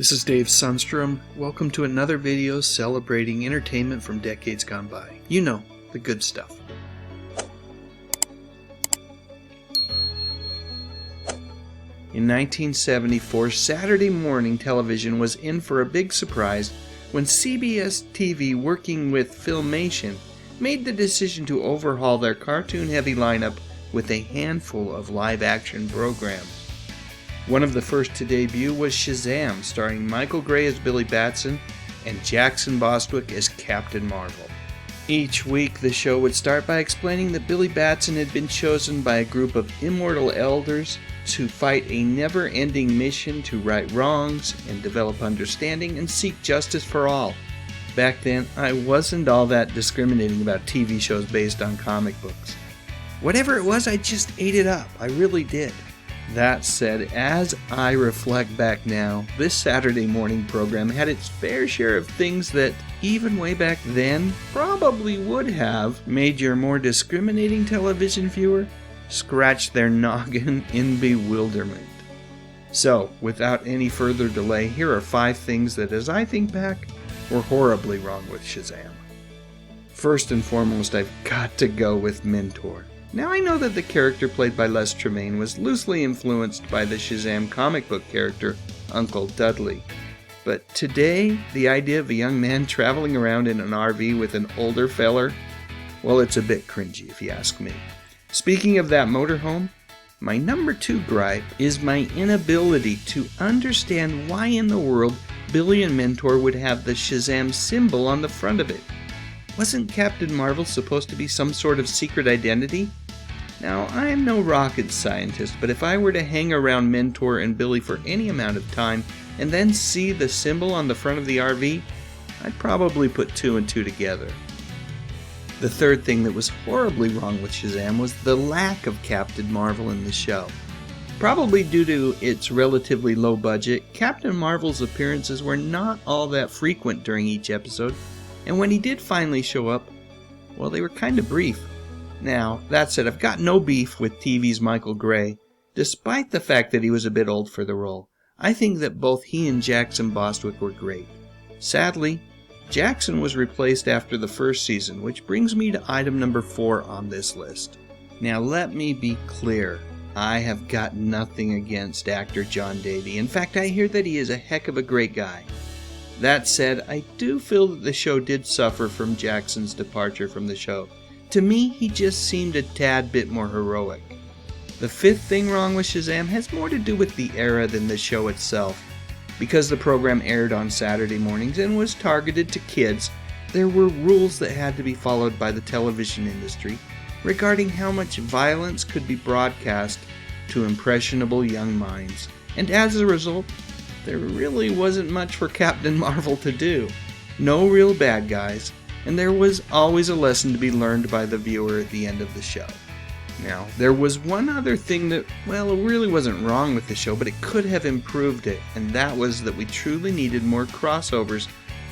This is Dave Sundstrom. Welcome to another video celebrating entertainment from decades gone by. You know, the good stuff. In 1974, Saturday morning television was in for a big surprise when CBS TV, working with Filmation, made the decision to overhaul their cartoon-heavy lineup with a handful of live-action programs. One of the first to debut was Shazam, starring Michael Gray as Billy Batson and Jackson Bostwick as Captain Marvel. Each week, the show would start by explaining that Billy Batson had been chosen by a group of immortal elders to fight a never-ending mission to right wrongs and develop understanding and seek justice for all. Back then, I wasn't all that discriminating about TV shows based on comic books. Whatever it was, I just ate it up. I really did. That said, as I reflect back now, this Saturday morning program had its fair share of things that, even way back then, probably would have made your more discriminating television viewer scratch their noggin in bewilderment. So, without any further delay, here are 5 things that, as I think back, were horribly wrong with Shazam. First and foremost, I've got to go with Mentor. Now, I know that the character played by Les Tremayne was loosely influenced by the Shazam comic book character, Uncle Dudley. But today, the idea of a young man traveling around in an RV with an older feller, well, it's a bit cringy if you ask me. Speaking of that motorhome, my number 2 gripe is my inability to understand why in the world Billy and Mentor would have the Shazam symbol on the front of it. Wasn't Captain Marvel supposed to be some sort of secret identity? Now, I am no rocket scientist, but if I were to hang around Mentor and Billy for any amount of time and then see the symbol on the front of the RV, I'd probably put 2 and 2 together. The third thing that was horribly wrong with Shazam was the lack of Captain Marvel in the show. Probably due to its relatively low budget, Captain Marvel's appearances were not all that frequent during each episode, and when he did finally show up, well, they were kind of brief. Now, that said, I've got no beef with TV's Michael Gray, despite the fact that he was a bit old for the role. I think that both he and Jackson Bostwick were great. Sadly, Jackson was replaced after the first season, which brings me to item number 4 on this list. Now, let me be clear. I have got nothing against actor John Davey. In fact, I hear that he is a heck of a great guy. That said, I do feel that the show did suffer from Jackson's departure from the show. To me, he just seemed a tad bit more heroic. The 5th thing wrong with Shazam has more to do with the era than the show itself. Because the program aired on Saturday mornings and was targeted to kids, there were rules that had to be followed by the television industry regarding how much violence could be broadcast to impressionable young minds. And as a result, there really wasn't much for Captain Marvel to do. No real bad guys, and there was always a lesson to be learned by the viewer at the end of the show. Now, there was one other thing that, well, it really wasn't wrong with the show, but it could have improved it, and that was that we truly needed more crossovers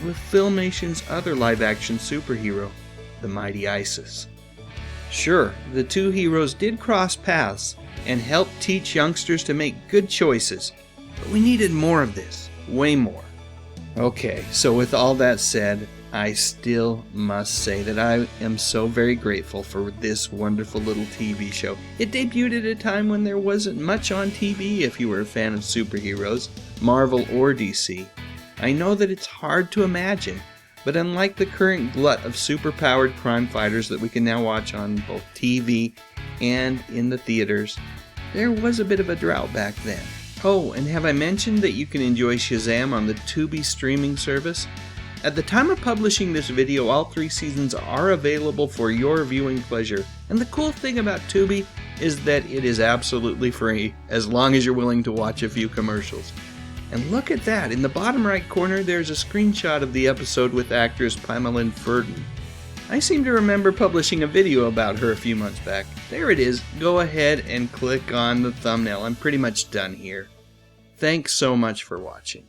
with Filmation's other live-action superhero, the Mighty Isis. Sure, the 2 heroes did cross paths and help teach youngsters to make good choices, but we needed more of this, way more. Okay, so with all that said, I still must say that I am so very grateful for this wonderful little TV show. It debuted at a time when there wasn't much on TV if you were a fan of superheroes, Marvel or DC. I know that it's hard to imagine, but unlike the current glut of superpowered crime fighters that we can now watch on both TV and in the theaters, there was a bit of a drought back then. Oh, and have I mentioned that you can enjoy Shazam on the Tubi streaming service? At the time of publishing this video, all 3 seasons are available for your viewing pleasure. And the cool thing about Tubi is that it is absolutely free, as long as you're willing to watch a few commercials. And look at that, in the bottom right corner there's a screenshot of the episode with actress Pamela Ferdin. I seem to remember publishing a video about her a few months back. There it is. Go ahead and click on the thumbnail. I'm pretty much done here. Thanks so much for watching.